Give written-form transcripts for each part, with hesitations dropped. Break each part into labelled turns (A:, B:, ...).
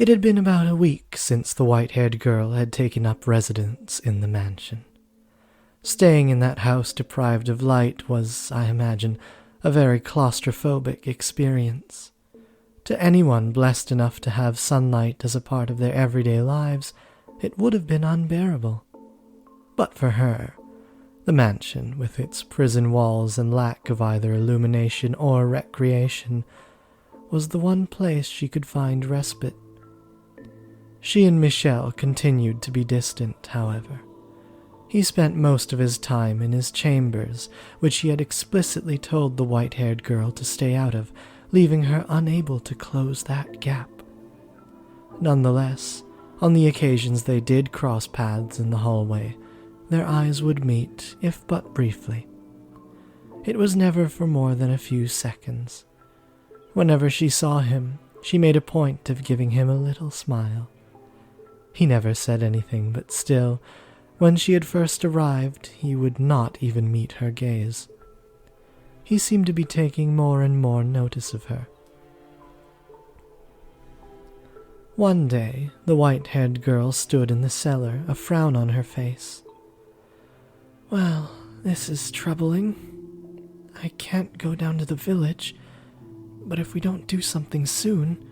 A: It had been about a week since the white-haired girl had taken up residence in the mansion. Staying in that house deprived of light was, I imagine, a very claustrophobic experience. To anyone blessed enough to have sunlight as a part of their everyday lives, it would have been unbearable. But for her, the mansion, with its prison walls and lack of either illumination or recreation, was the one place she could find respite. She and Michel continued to be distant, however. He spent most of his time in his chambers, which he had explicitly told the white-haired girl to stay out of, leaving her unable to close that gap. Nonetheless, on the occasions they did cross paths in the hallway, their eyes would meet, if but briefly. It was never for more than a few seconds. Whenever she saw him, she made a point of giving him a little smile. He never said anything, but still, when she had first arrived, he would not even meet her gaze. He seemed to be taking more and more notice of her. One day, the white-haired girl stood in the cellar, a frown on her face. "Well, this is troubling. I can't go down to the village, but if we don't do something soon..."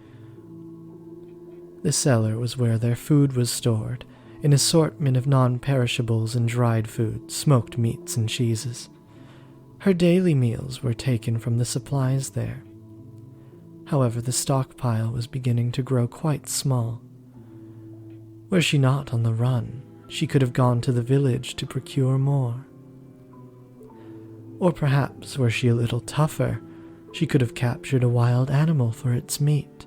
A: The cellar was where their food was stored, an assortment of non-perishables and dried food, smoked meats and cheeses. Her daily meals were taken from the supplies there. However, the stockpile was beginning to grow quite small. Were she not on the run, she could have gone to the village to procure more. Or perhaps, were she a little tougher, she could have captured a wild animal for its meat.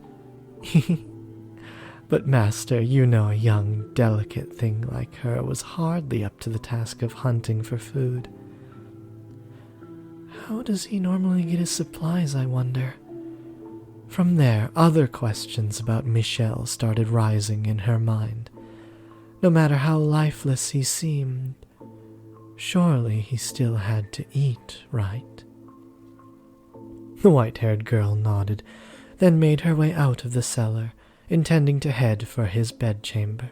A: But master, you know a young, delicate thing like her was hardly up to the task of hunting for food. How does he normally get his supplies, I wonder? From there, other questions about Michel started rising in her mind. No matter how lifeless he seemed, surely he still had to eat, right? The white-haired girl nodded, then made her way out of the cellar, intending to head for his bedchamber.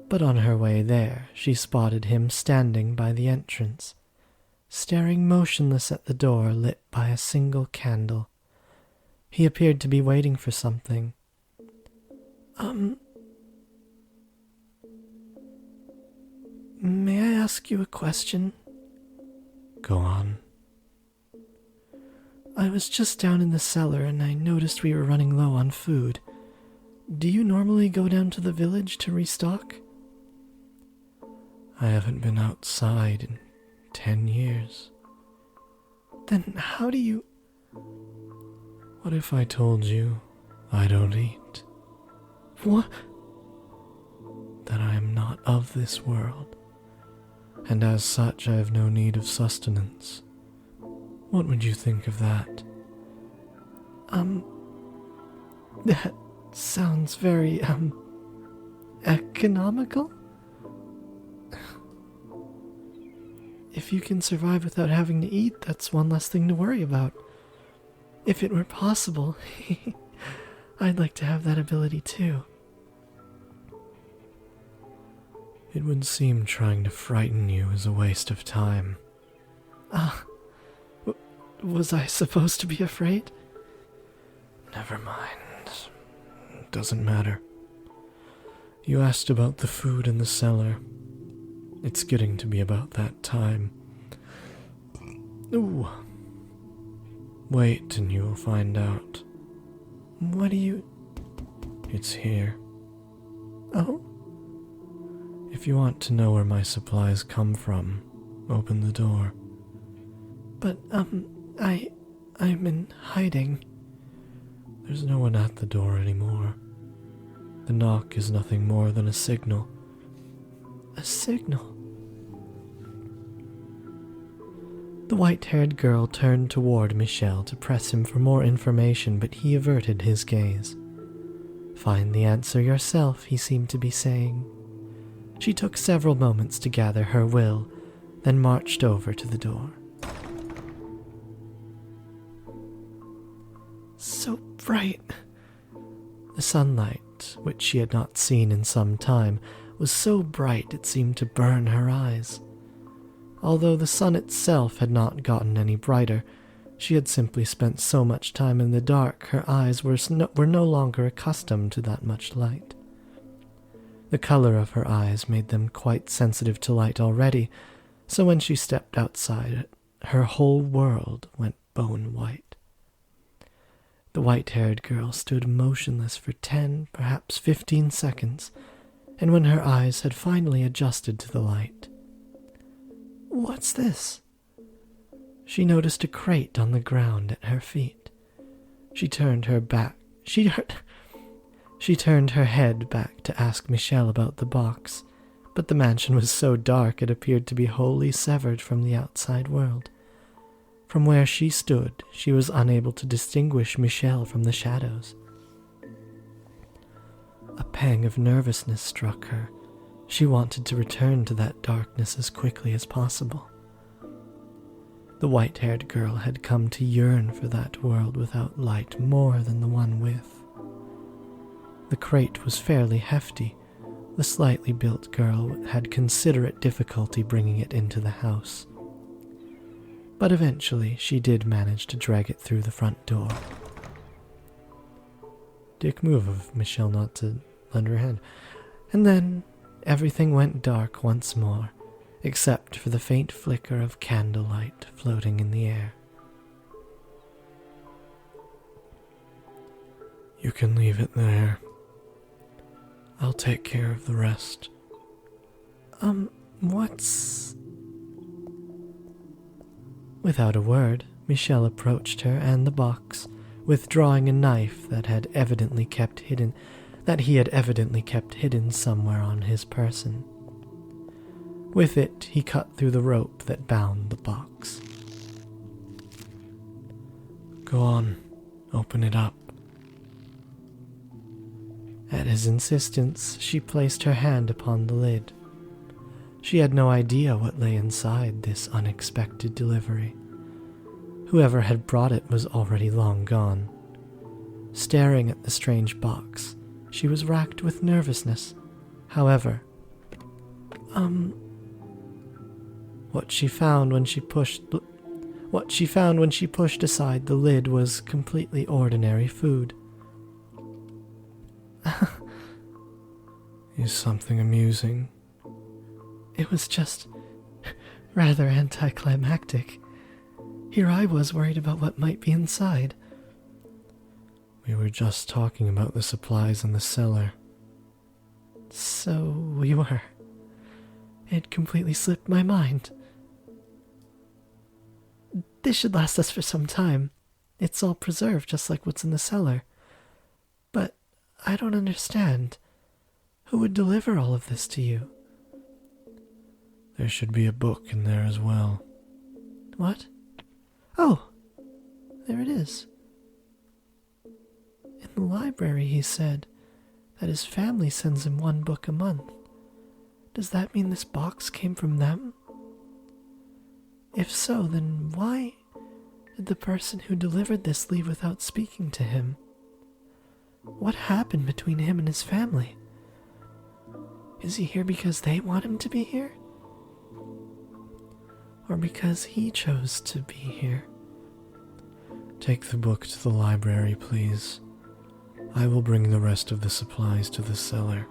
A: But on her way there, she spotted him standing by the entrance, staring motionless at the door lit by a single candle. He appeared to be waiting for something. May I ask you a question? Go on. I was just down in the cellar and I noticed we were running low on food. Do you normally go down to the village to restock? I haven't been outside in 10 years. Then how do you... What if I told you I don't eat? What? That I am not of this world, and as such I have no need of sustenance. What would you think of that? That sounds very, economical? If you can survive without having to eat, that's one less thing to worry about. If it were possible, I'd like to have that ability too. It would seem trying to frighten you is a waste of time. Was I supposed to be afraid? Never mind. It doesn't matter. You asked about the food in the cellar. It's getting to be about that time. Ooh. Wait and you'll find out. What do you... It's here. Oh? If you want to know where my supplies come from, open the door. But, I'm in hiding. There's no one at the door anymore. The knock is nothing more than a signal. A signal? The white-haired girl turned toward Michel to press him for more information, but he averted his gaze. Find the answer yourself, he seemed to be saying. She took several moments to gather her will, then marched over to the door. so bright. The sunlight, which she had not seen in some time, was so bright it seemed to burn her eyes. Although the sun itself had not gotten any brighter, she had simply spent so much time in the dark, her eyes were no longer accustomed to that much light. The color of her eyes made them quite sensitive to light already, so when she stepped outside, her whole world went bone white. The white-haired girl stood motionless for 10, perhaps 15 seconds, and when her eyes had finally adjusted to the light, "What's this?" She noticed a crate on the ground at her feet. She turned her head back to ask Michel about the box, but the mansion was so dark it appeared to be wholly severed from the outside world. From where she stood, she was unable to distinguish Michel from the shadows. A pang of nervousness struck her. She wanted to return to that darkness as quickly as possible. The white-haired girl had come to yearn for that world without light more than the one with. The crate was fairly hefty. The slightly built girl had considerate difficulty bringing it into the house. But eventually she did manage to drag it through the front door. Dick move of Michelle not to lend her hand. And then everything went dark once more, except for the faint flicker of candlelight floating in the air. "You can leave it there. I'll take care of the rest." What's... Without a word, Michel approached her and the box, withdrawing a knife that he had evidently kept hidden somewhere on his person. With it, he cut through the rope that bound the box. "Go on, open it up." At his insistence, she placed her hand upon the lid. She had no idea what lay inside this unexpected delivery. Whoever had brought it was already long gone. Staring at the strange box, she was racked with nervousness. However, what she found when she pushed aside the lid was completely ordinary food. "Is something amusing?" It was just rather anticlimactic. Here I was worried about what might be inside. "We were just talking about the supplies in the cellar." "So we were. It completely slipped my mind. This should last us for some time. It's all preserved just like what's in the cellar. But I don't understand. Who would deliver all of this to you?" "There should be a book in there as well." "What? Oh, there it is. In the library, he said that his family sends him 1 book a month. Does that mean this box came from them? If so, then why did the person who delivered this leave without speaking to him? What happened between him and his family? Is he here because they want him to be here? Or because he chose to be here?" "Take the book to the library, please. I will bring the rest of the supplies to the cellar."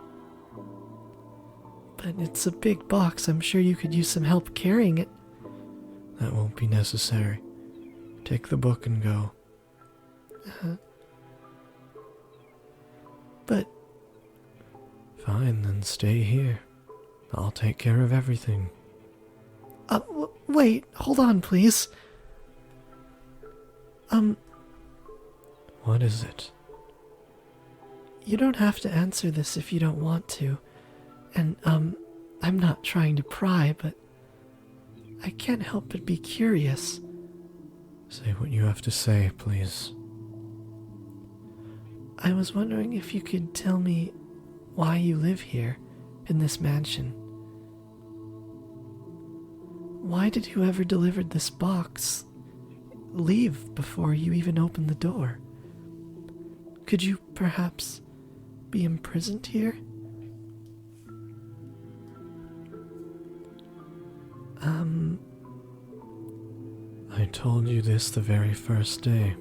A: "But it's a big box. I'm sure you could use some help carrying it." "That won't be necessary. Take the book and go." But... "Fine, then stay here. I'll take care of everything." Wait, hold on, please.
B: What is it?
A: You don't have to answer this if you don't want to. And, I'm not trying to pry, but I can't help but be curious.
B: Say what you have to say, please.
A: I was wondering if you could tell me why you live here, in this mansion. Why did whoever delivered this box leave before you even opened the door? Could you perhaps be imprisoned here?
B: I told you this the very first day.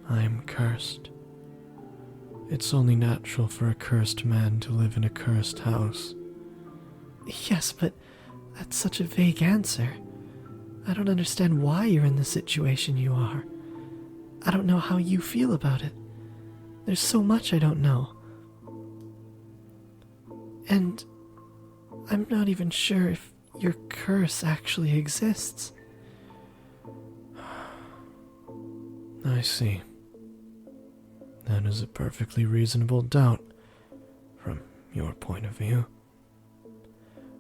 B: I am cursed. It's only natural for a cursed man to live in a cursed house.
A: Yes, but that's such a vague answer. I don't understand why you're in the situation you are. I don't know how you feel about it. There's so much I don't know. And I'm not even sure if your curse actually exists.
B: I see. That is a perfectly reasonable doubt, from your point of view.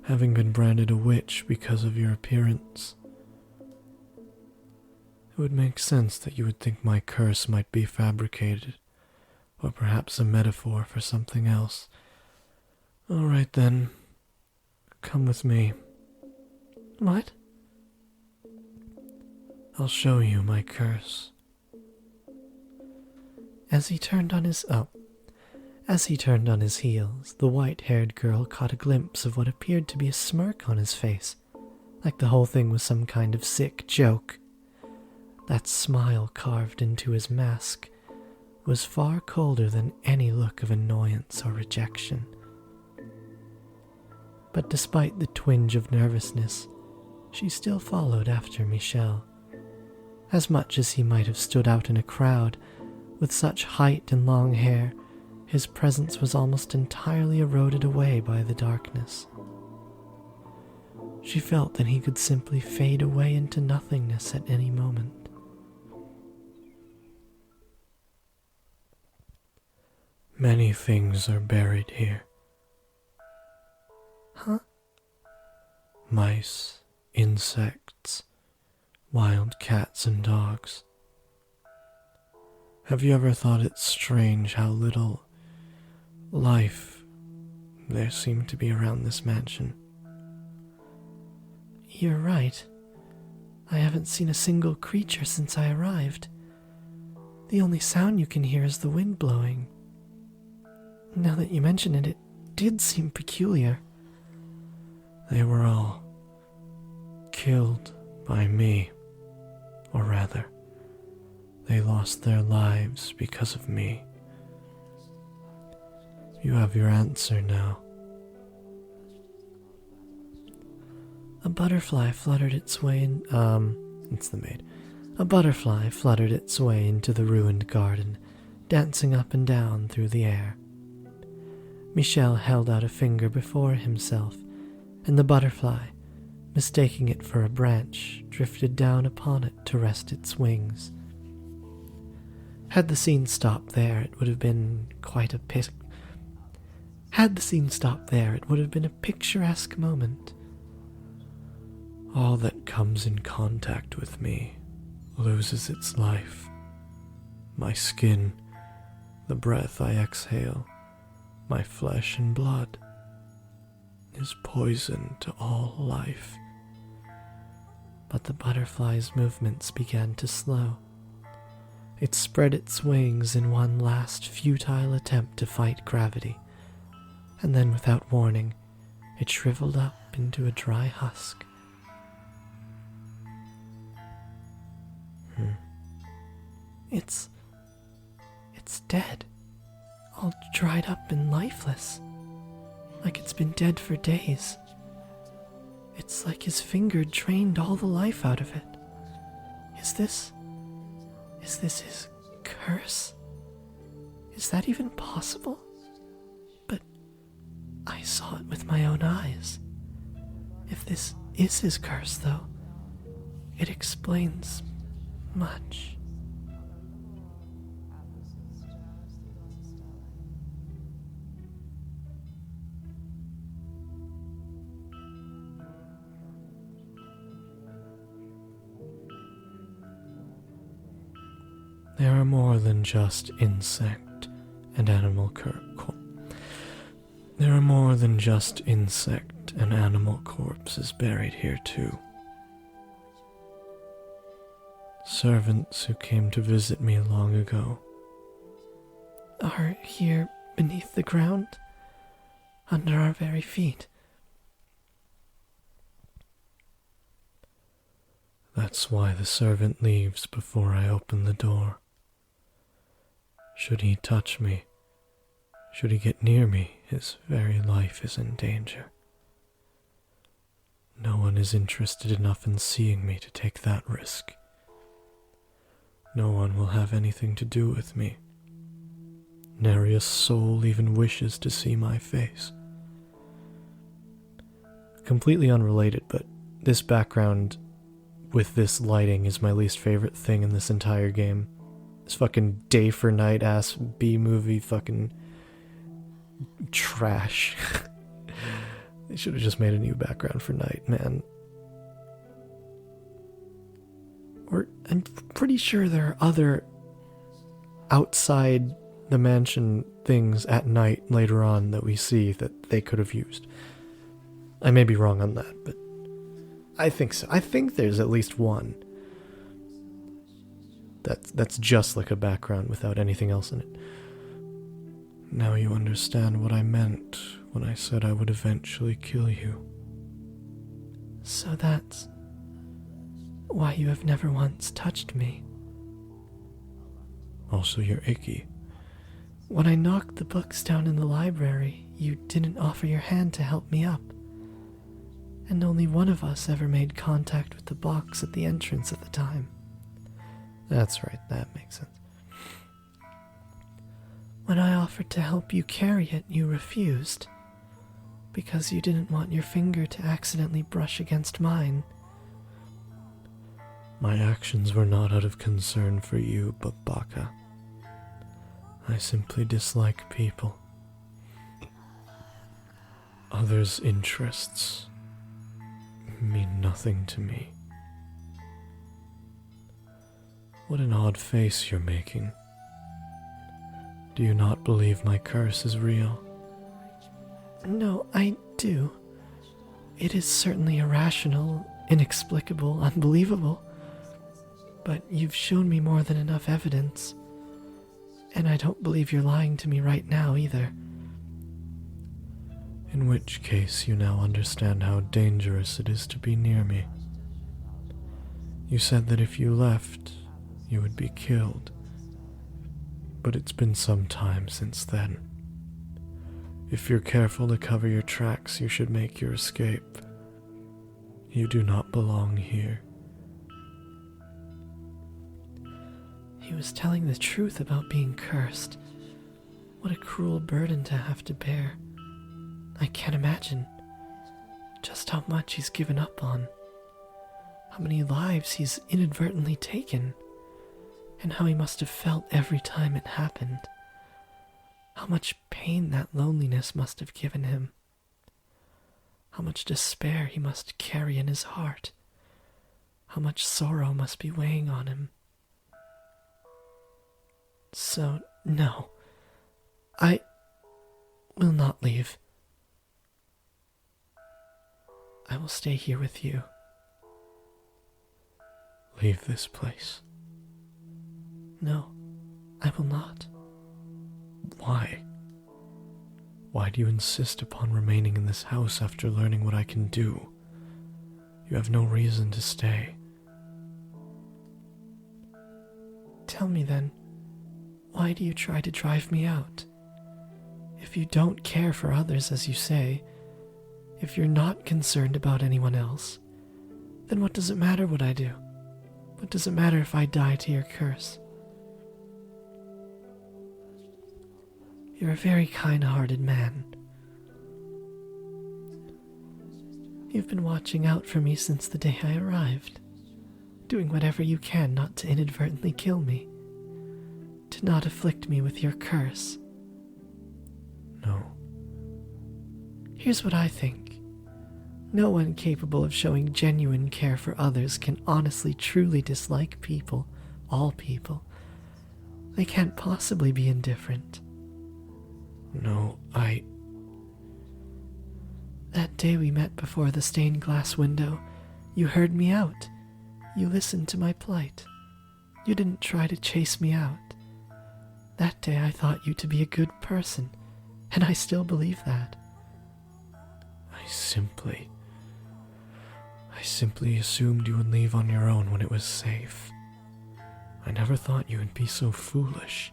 B: Having been branded a witch because of your appearance, it would make sense that you would think my curse might be fabricated, or perhaps a metaphor for something else. All right then, come with me.
A: What?
B: I'll show you my curse.
A: As he turned on his heels, the white-haired girl caught a glimpse of what appeared to be a smirk on his face, like the whole thing was some kind of sick joke. That smile carved into his mask was far colder than any look of annoyance or rejection. But despite the twinge of nervousness, she still followed after Michel. As much as he might have stood out in a crowd, with such height and long hair, his presence was almost entirely eroded away by the darkness. She felt that he could simply fade away into nothingness at any moment.
B: Many things are buried here.
A: Huh?
B: Mice, insects, wild cats and dogs. Have you ever thought it strange how little life there seemed to be around this mansion?
A: You're right. I haven't seen a single creature since I arrived. The only sound you can hear is the wind blowing. Now that you mention it, it did seem peculiar.
B: They were all killed by me, or rather, they lost their lives because of me. You have your answer now.
A: A butterfly fluttered its way in,
B: It's the maid.
A: A butterfly fluttered its way into the ruined garden, dancing up and down through the air. Michel held out a finger before himself, and the butterfly, mistaking it for a branch, drifted down upon it to rest its wings. Had the scene stopped there, it would have been a picturesque moment.
B: All that comes in contact with me loses its life. My skin, the breath I exhale, my flesh and blood is poison to all life.
A: But the butterfly's movements began to slow. It spread its wings in one last futile attempt to fight gravity, and then without warning, it shriveled up into a dry husk. It's dead, all dried up and lifeless, like it's been dead for days. It's like his finger drained all the life out of it. Is this his curse? Is that even possible? But I saw it with my own eyes. If this is his curse, though, it explains much.
B: There are more than just insect and animal There are more than just insect and animal corpses buried here too. Servants who came to visit me long ago.
A: are here beneath the ground, under our very feet.
B: That's why the servant leaves before I open the door. Should he touch me, should he get near me, his very life is in danger. No one is interested enough in seeing me to take that risk. No one will have anything to do with me. Nary a soul even wishes to see my face. Completely unrelated, but this background with this lighting is my least favorite thing in this entire game. This fucking day for night ass B-movie fucking trash. They should have just made a new background for night, man. Or I'm pretty sure there are other outside the mansion things at night later on that we see that they could have used. I may be wrong on that, but I think so. I think there's at least one that's just like a background without anything else in it. Now you understand what I meant when I said I would eventually kill you.
A: So that's why you have never once touched me.
B: Also, you're icky.
A: When I knocked the books down in the library, you didn't offer your hand to help me up. And only one of us ever made contact with the box at the entrance at the time.
B: That's right, that makes sense.
A: When I offered to help you carry it, you refused, because you didn't want your finger to accidentally brush against mine.
B: My actions were not out of concern for you, but Baka. I simply dislike people. Others' interests mean nothing to me. What an odd face you're making. Do you not believe my curse is real?
A: No, I do. It is certainly irrational, inexplicable, unbelievable. But you've shown me more than enough evidence. And I don't believe you're lying to me right now either.
B: In which case you now understand how dangerous it is to be near me. You said that if you left, you would be killed. But it's been some time since then. If you're careful to cover your tracks, you should make your escape. You do not belong here.
A: He was telling the truth about being cursed. What a cruel burden to have to bear. I can't imagine just how much he's given up on. How many lives he's inadvertently taken. And how he must have felt every time it happened. How much pain that loneliness must have given him. How much despair he must carry in his heart. How much sorrow must be weighing on him. So, no, I will not leave. I will stay here with you.
B: Leave this place.
A: No, I will not.
B: Why? Why do you insist upon remaining in this house after learning what I can do? You have no reason to stay.
A: Tell me then, why do you try to drive me out? If you don't care for others as you say, if you're not concerned about anyone else, then what does it matter what I do? What does it matter if I die to your curse? You're a very kind-hearted man. You've been watching out for me since the day I arrived, doing whatever you can not to inadvertently kill me, to not afflict me with your curse.
B: No.
A: Here's what I think. No one capable of showing genuine care for others can honestly, truly dislike people, all people. They can't possibly be indifferent.
B: No,
A: That day we met before the stained glass window, you heard me out. You listened to my plight. You didn't try to chase me out. That day I thought you to be a good person, and I still believe that.
B: I simply assumed you would leave on your own when it was safe. I never thought you would be so foolish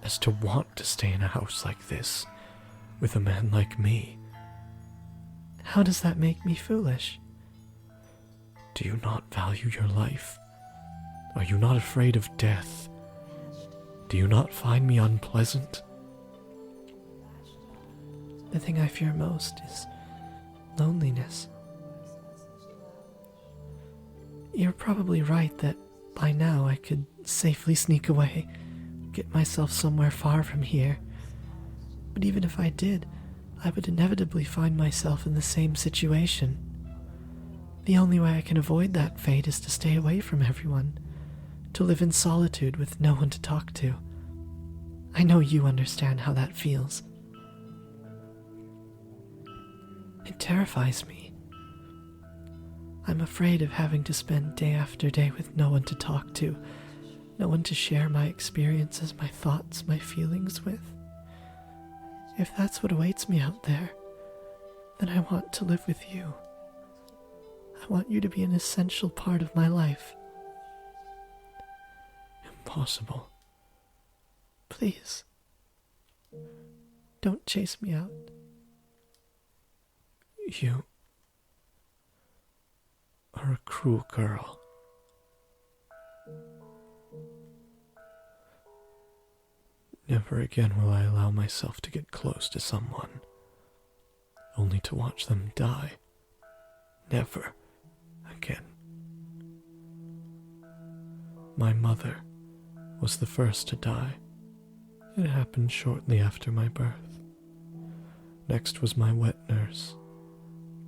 B: as to want to stay in a house like this with a man like me.
A: How does that make me foolish?
B: Do you not value your life? Are you not afraid of death? Do you not find me unpleasant?
A: The thing I fear most is loneliness. You're probably right that by now I could safely sneak away, get myself somewhere far from here. But even if I did, I would inevitably find myself in the same situation. The only way I can avoid that fate is to stay away from everyone, to live in solitude with no one to talk to. I know you understand how that feels. It terrifies me. I'm afraid of having to spend day after day with no one to talk to, no one to share my experiences, my thoughts, my feelings with. If that's what awaits me out there, then I want to live with you. I want you to be an essential part of my life.
B: Impossible.
A: Please, don't chase me out.
B: You are a cruel girl. Never again will I allow myself to get close to someone, only to watch them die. Never again. My mother was the first to die. It happened shortly after my birth. Next was my wet nurse.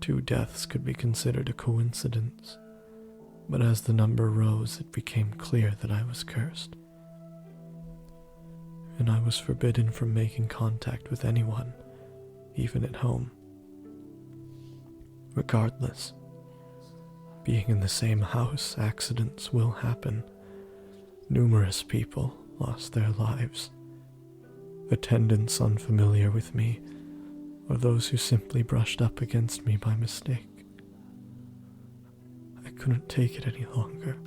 B: 2 deaths could be considered a coincidence, but as the number rose, it became clear that I was cursed. And I was forbidden from making contact with anyone, even at home. Regardless, being in the same house, accidents will happen. Numerous people lost their lives. Attendants unfamiliar with me, or those who simply brushed up against me by mistake. I couldn't take it any longer.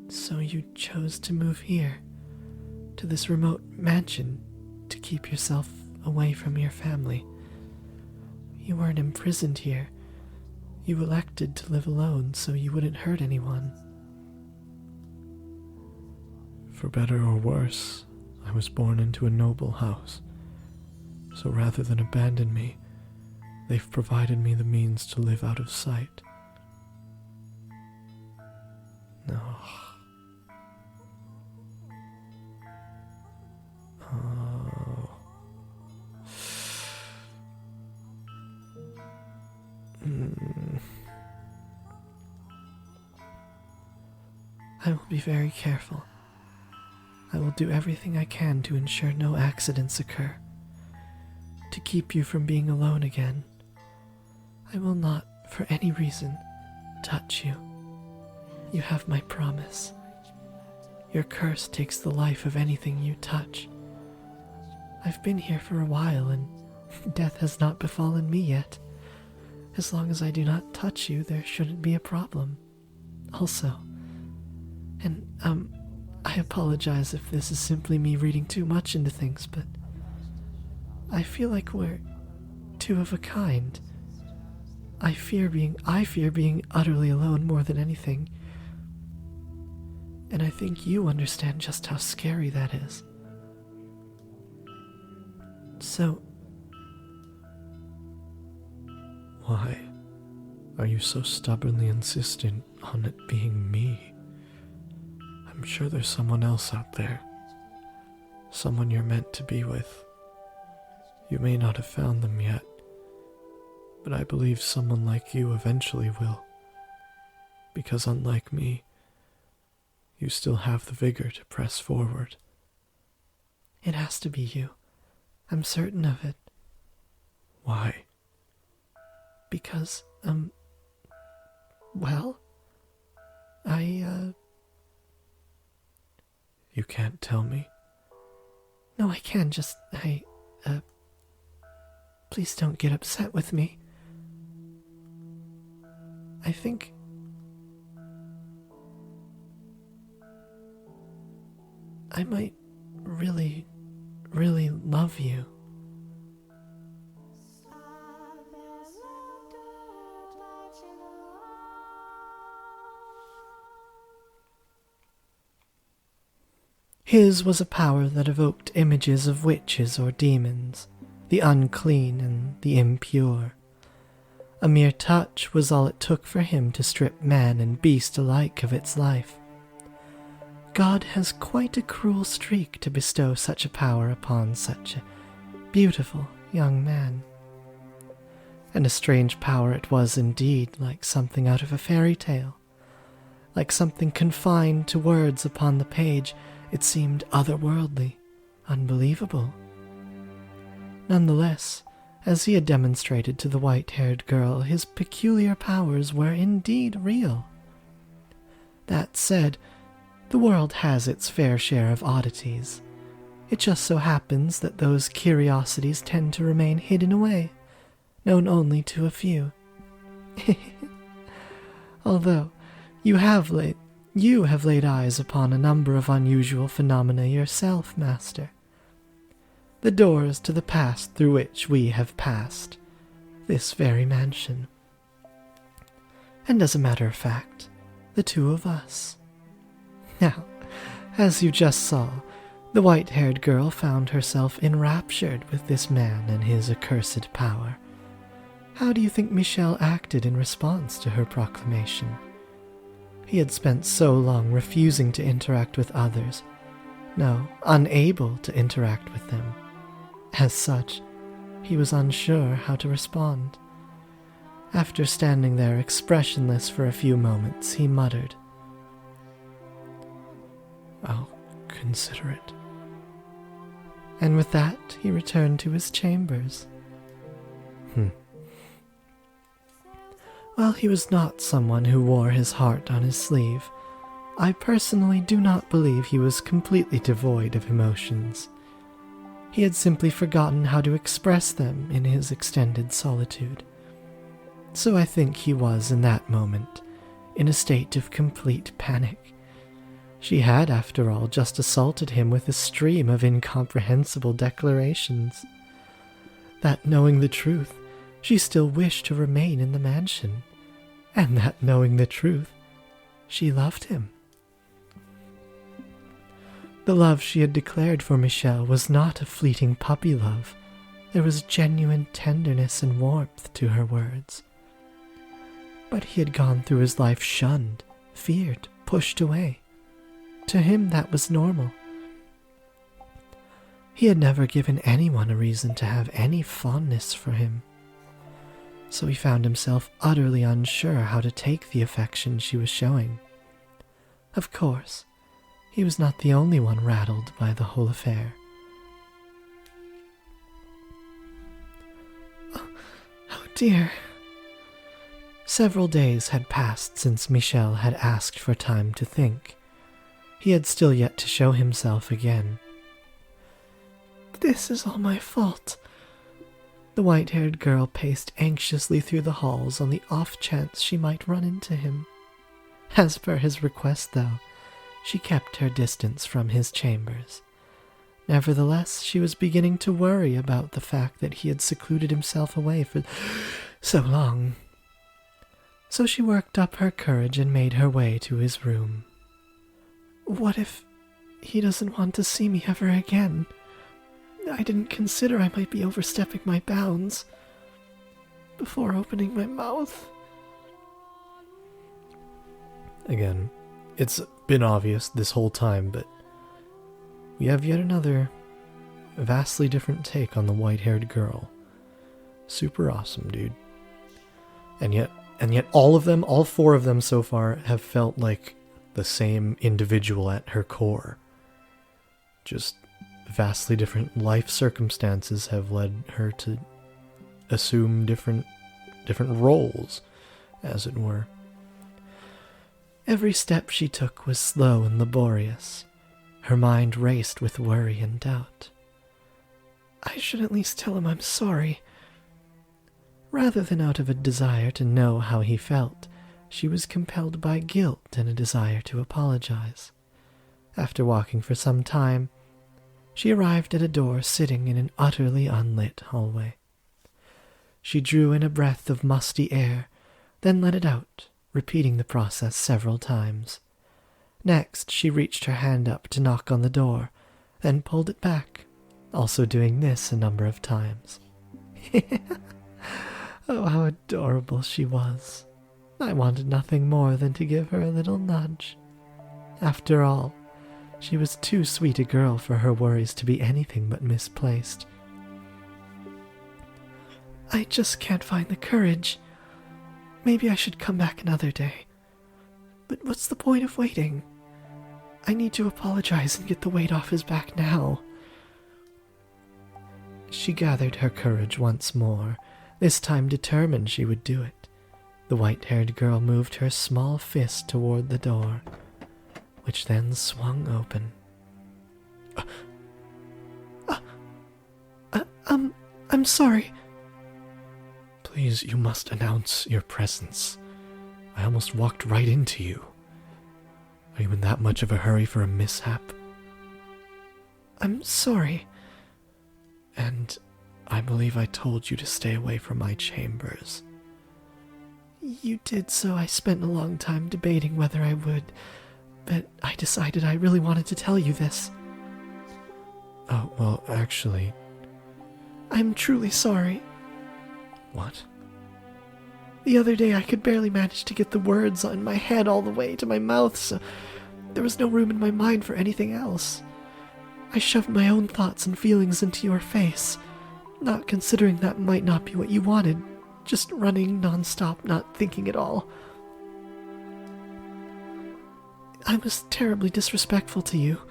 A: So you chose to move here, to this remote mansion, to keep yourself away from your family. You weren't imprisoned here. You elected to live alone so you wouldn't hurt anyone.
B: For better or worse, I was born into a noble house. So rather than abandon me, they've provided me the means to live out of sight. No. Oh.
A: I will be very careful. I will do everything I can to ensure no accidents occur, to keep you from being alone again. I will not, for any reason, touch you. You have my promise. Your curse takes the life of anything you touch. I've been here for a while, and death has not befallen me yet. As long as I do not touch you, there shouldn't be a problem. Also, and I apologize if this is simply me reading too much into things, but I feel like we're two of a kind. I fear being utterly alone more than anything. And I think you understand just how scary that is. So,
B: why are you so stubbornly insistent on it being me? I'm sure there's someone else out there. Someone you're meant to be with. You may not have found them yet, but I believe someone like you eventually will. Because unlike me, you still have the vigor to press forward.
A: it has to be you. I'm certain of it.
B: Why?
A: Because, well,
B: You can't tell me?
A: No, I can, please don't get upset with me. I think I might really, really love you. His was a power that evoked images of witches or demons, the unclean and the impure. A mere touch was all it took for him to strip man and beast alike of its life. God has quite a cruel streak to bestow such a power upon such a beautiful young man. And a strange power it was indeed, like something out of a fairy tale. Like something confined to words upon the page, it seemed otherworldly, unbelievable. Nonetheless, as he had demonstrated to the white-haired girl, his peculiar powers were indeed real. That said, the world has its fair share of oddities. It just so happens that those curiosities tend to remain hidden away, known only to a few. Although, you have laid eyes upon a number of unusual phenomena yourself, Master. The doors to the past through which we have passed, this very mansion. And as a matter of fact, the two of us. Now, as you just saw, the white-haired girl found herself enraptured with this man and his accursed power. How do you think Michel acted in response to her proclamation? He had spent so long refusing to interact with others, no, unable to interact with them. As such, he was unsure how to respond. After standing there expressionless for a few moments, he muttered,
B: "I'll consider it."
A: And with that, he returned to his chambers. While he was not someone who wore his heart on his sleeve, I personally do not believe he was completely devoid of emotions. He had simply forgotten how to express them in his extended solitude. So I think he was, in that moment, in a state of complete panic. She had, after all, just assaulted him with a stream of incomprehensible declarations. That, knowing the truth, she still wished to remain in the mansion, and that, knowing the truth, she loved him. The love she had declared for Michel was not a fleeting puppy love. There was genuine tenderness and warmth to her words. But he had gone through his life shunned, feared, pushed away. To him that was normal. He had never given anyone a reason to have any fondness for him. So he found himself utterly unsure how to take the affection she was showing. Of course, he was not the only one rattled by the whole affair. Oh dear. Several days had passed since Michel had asked for time to think. He had still yet to show himself again. This is all my fault. The white-haired girl paced anxiously through the halls on the off chance she might run into him. As per his request, though, she kept her distance from his chambers. Nevertheless, she was beginning to worry about the fact that he had secluded himself away for so long. So she worked up her courage and made her way to his room. What if he doesn't want to see me ever again? I didn't consider I might be overstepping my bounds before opening my mouth.
B: Again, it's been obvious this whole time, but we have yet another vastly different take on the white-haired girl. Super awesome, dude. And yet all of them, all four of them so far, have felt like the same individual at her core. Just vastly different life circumstances have led her to assume different roles, as it were.
A: Every step she took was slow and laborious. Her mind raced with worry and doubt. I should at least tell him I'm sorry. Rather than out of a desire to know how he felt, she was compelled by guilt and a desire to apologize. After walking for some time, she arrived at a door sitting in an utterly unlit hallway. She drew in a breath of musty air, then let it out, repeating the process several times. Next, she reached her hand up to knock on the door, then pulled it back, also doing this a number of times. Oh, how adorable she was. I wanted nothing more than to give her a little nudge. After all, she was too sweet a girl for her worries to be anything but misplaced. I just can't find the courage. Maybe I should come back another day. But what's the point of waiting? I need to apologize and get the weight off his back now. She gathered her courage once more, this time determined she would do it. The white-haired girl moved her small fist toward the door, which then swung open. I'm sorry.
B: Please, you must announce your presence. I almost walked right into you. Are you in that much of a hurry for a mishap?
A: I'm sorry.
B: And I believe I told you to stay away from my chambers.
A: You did, so I spent a long time debating whether I would, but I decided I really wanted to tell you this.
B: Oh, well, actually...
A: I'm truly sorry.
B: What?
A: The other day I could barely manage to get the words in my head all the way to my mouth, so there was no room in my mind for anything else. I shoved my own thoughts and feelings into your face, not considering that might not be what you wanted, just running non-stop, not thinking at all. I was terribly disrespectful to you,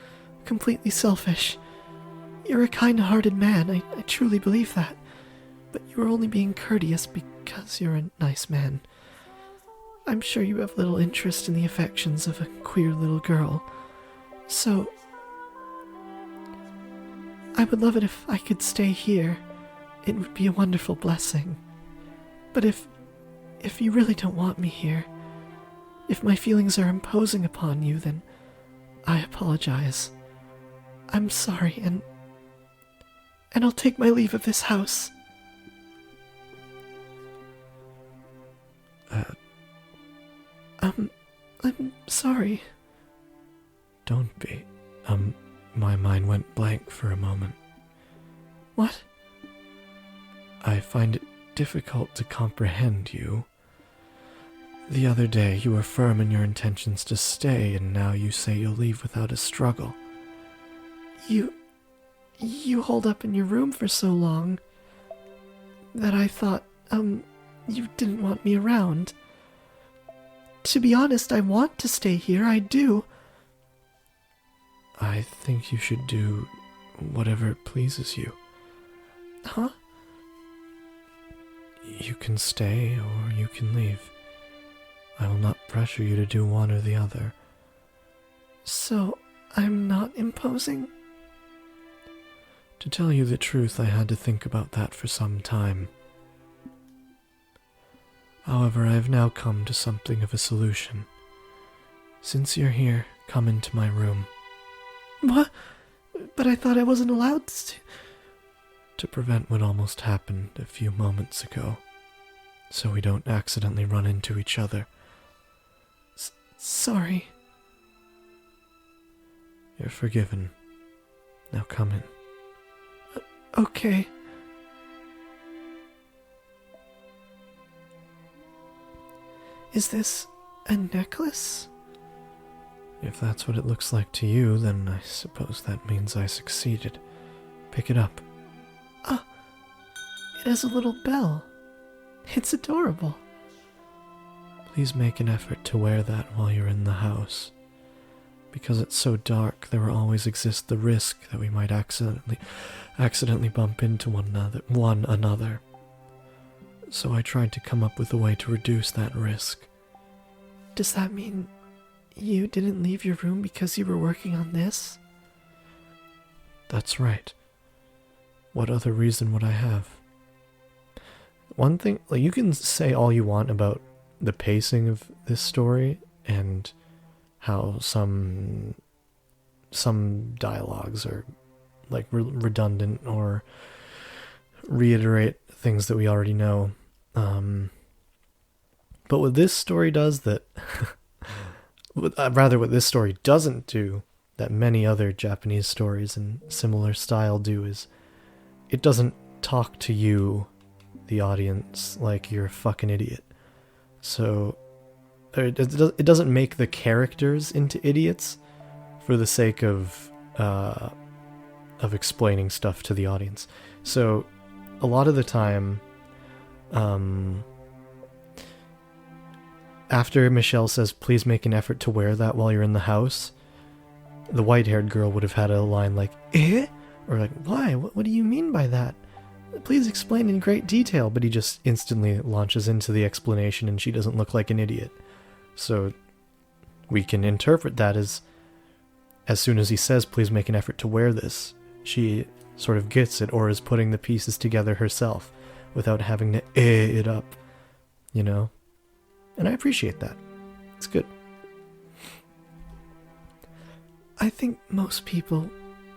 A: completely selfish. You're a kind-hearted man, I truly believe that, but you were only being courteous because you're a nice man. I'm sure you have little interest in the affections of a queer little girl, so I would love it if I could stay here. It would be a wonderful blessing. But if you really don't want me here, if my feelings are imposing upon you, then I apologize. I'm sorry, and I'll take my leave of this house. I'm sorry.
B: Don't be. My mind went blank for a moment.
A: What?
B: I find it difficult to comprehend you. The other day you were firm in your intentions to stay, and now you say you'll leave without a struggle.
A: You holed up in your room for so long that I thought, you didn't want me around. To be honest, I want to stay here, I do.
B: I think you should do whatever pleases you.
A: Huh?
B: You can stay or you can leave. I will not pressure you to do one or the other.
A: So, I'm not imposing?
B: To tell you the truth, I had to think about that for some time. However, I have now come to something of a solution. Since you're here, come into my room.
A: What? But I thought I wasn't allowed to...
B: To prevent what almost happened a few moments ago, so we don't accidentally run into each other.
A: Sorry.
B: You're forgiven. Now come in.
A: Okay. Is this a necklace?
B: If that's what it looks like to you, then I suppose that means I succeeded. Pick it up.
A: It has a little bell. It's adorable.
B: Please make an effort to wear that while you're in the house. Because it's so dark, there will always exist the risk that we might accidentally bump into one another. So I tried to come up with a way to reduce that risk.
A: Does that mean you didn't leave your room because you were working on this?
B: That's right. What other reason would I have? One thing, like, you can say all you want about the pacing of this story and how some dialogues are like redundant or reiterate things that we already know. But what this story does that, rather what this story doesn't do that many other Japanese stories in similar style do, is it doesn't talk to you, the audience, like you're a fucking idiot. So it doesn't make the characters into idiots for the sake of explaining stuff to the audience. So a lot of the time, after Michelle says, please make an effort to wear that while you're in the house, the white-haired girl would have had a line like, eh? Or like, why? What do you mean by that? Please explain in great detail. But he just instantly launches into the explanation and she doesn't look like an idiot. So we can interpret that as soon as he says, please make an effort to wear this, she sort of gets it or is putting the pieces together herself without having to it up, you know? And I appreciate that. It's good.
A: I think most people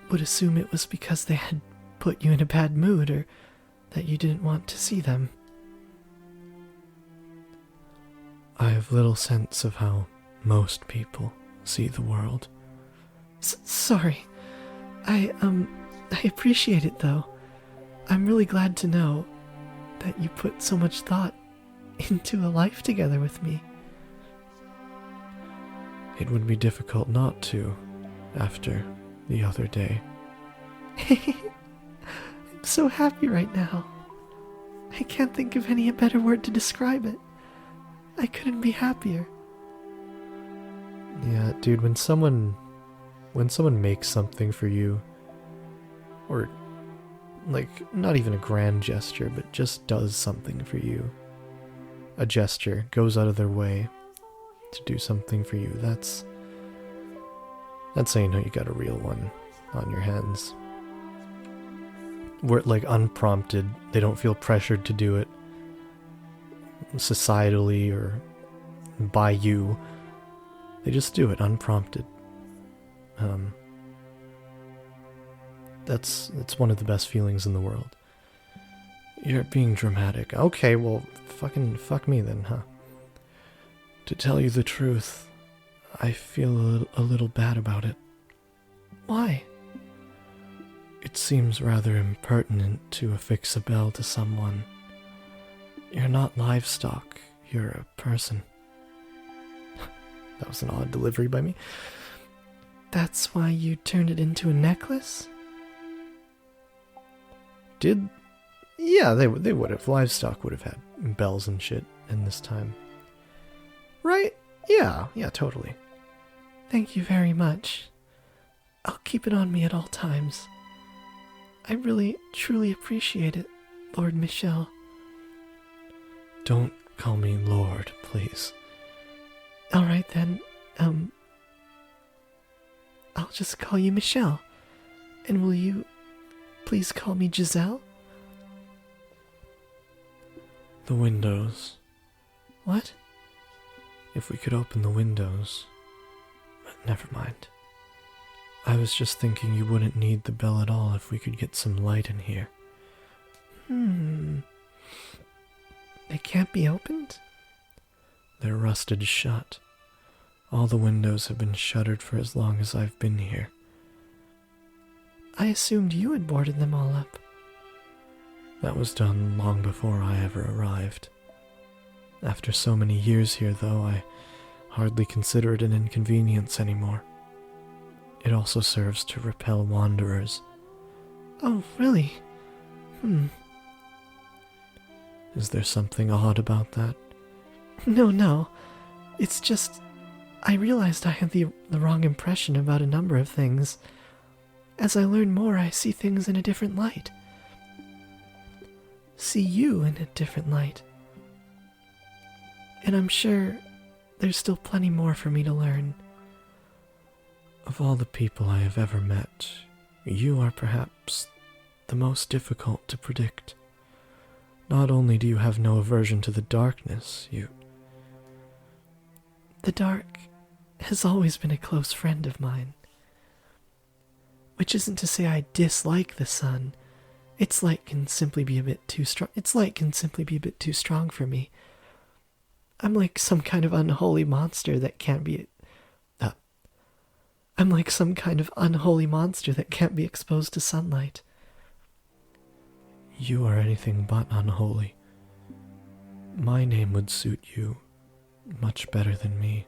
A: would assume it was because they had put you in a bad mood or that you didn't want to see them.
B: I have little sense of how most people see the world.
A: Sorry. I appreciate it though. I'm really glad to know that you put so much thought into a life together with me.
B: It would be difficult not to, after the other day.
A: I'm so happy right now. I can't think of any better word to describe it. I couldn't be happier.
B: Yeah, dude, when someone makes something for you, or like not even a grand gesture, but just does something for you, a gesture, goes out of their way to do something for you, that's how you know you got a real one on your hands. Where, like, unprompted, they don't feel pressured to do it societally or by you. They just do it unprompted. That's one of the best feelings in the world. You're being dramatic. Okay, well, fuck me then, huh? To tell you the truth, I feel a little bad about it.
A: Why?
B: It seems rather impertinent to affix a bell to someone. You're not livestock, you're a person. That was an odd delivery by me.
A: That's why you turned it into a necklace?
B: Yeah, they would have. Livestock would have had bells and shit in this time. Right? Yeah, totally.
A: Thank you very much. I'll keep it on me at all times. I really, truly appreciate it, Lord Michel.
B: Don't call me Lord, please.
A: Alright then, I'll just call you Michelle. And will you please call me Giselle?
B: The windows.
A: What?
B: If we could open the windows. But never mind. I was just thinking you wouldn't need the bell at all if we could get some light in here.
A: They can't be opened?
B: They're rusted shut. All the windows have been shuttered for as long as I've been here.
A: I assumed you had boarded them all up.
B: That was done long before I ever arrived. After so many years here, though, I hardly consider it an inconvenience anymore. It also serves to repel wanderers.
A: Oh, really?
B: Is there something odd about that?
A: No. It's just, I realized I had the wrong impression about a number of things. As I learn more, I see things in a different light. See you in a different light. And I'm sure there's still plenty more for me to learn.
B: Of all the people I have ever met, You are perhaps the most difficult to predict. Not only do you have no aversion to the darkness,
A: The dark has always been a close friend of mine. Which isn't to say I dislike the sun. Its light can simply be a bit too strong. Its light can simply be a bit too strong for me. I'm like some kind of unholy monster that can't be. I'm like some kind of unholy monster that can't be exposed to sunlight.
B: You are anything but unholy. My name would suit you much better than me.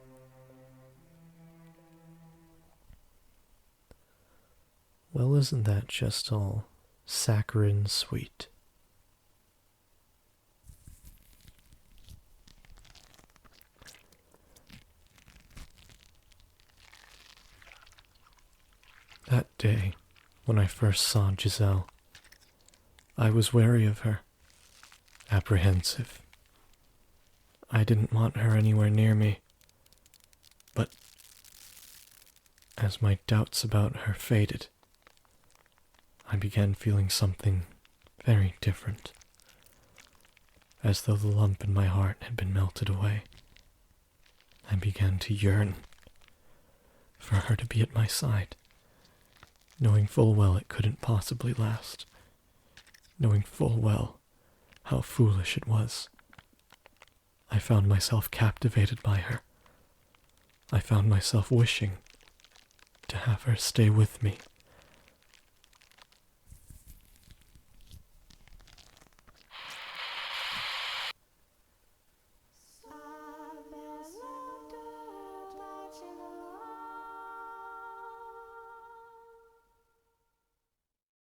B: Well, isn't that just all saccharine sweet? That day, when I first saw Giselle, I was wary of her, apprehensive. I didn't want her anywhere near me. But as my doubts about her faded, I began feeling something very different, as though the lump in my heart had been melted away. I began to yearn for her to be at my side, knowing full well it couldn't possibly last, knowing full well how foolish it was. I found myself captivated by her. I found myself wishing to have her stay with me.